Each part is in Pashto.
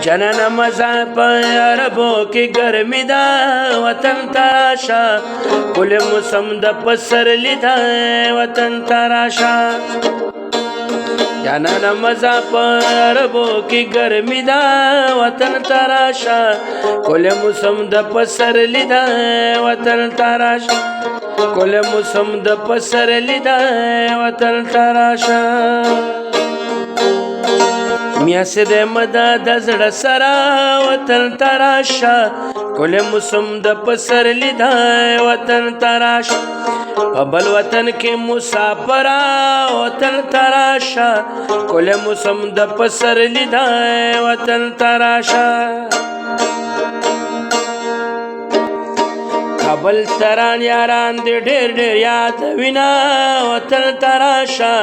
جنن مزا په عربو کې ګرمي دا وطن تراشا کل موسم د پسرلی دا وطن تراشا جنن مزا په عربو کې ګرمي دا وطن تراشا کل موسم د پسرلی دا وطن تراشا کل موسم د پسرلی دا وطن تراشا میاسه د مدد زړه سره وطن تراشا کل موسم د پسرلی دا وطن تراشا په بل وطن کې مسافر وطن تراشا کل موسم د پسرلی دا وطن تراشا کابل تران یاران دې ډېر ډېر یاد وینا وطن تراشا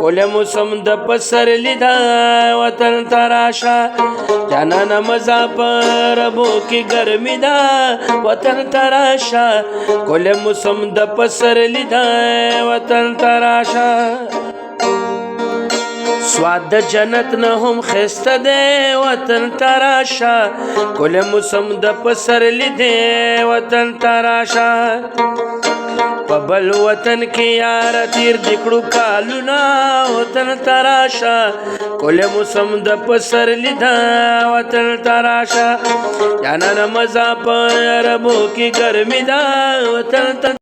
کل موسم د پسرلی دا وطن تراشا جانان مزا پر ربو کی گرمی دا وطن تراشا کل موسم د پسرلی دا وطن تراشا سواد جنت نه هم خسته دی وطن تراشا کل موسم د پسرلی دی وطن تراشا په بل وطن کې یار تیر دکړو کالونا وطن تراشا کل موسم د پسرلی دا وطن تراشا جانان مزا په عربو کې ګرمي دا وطن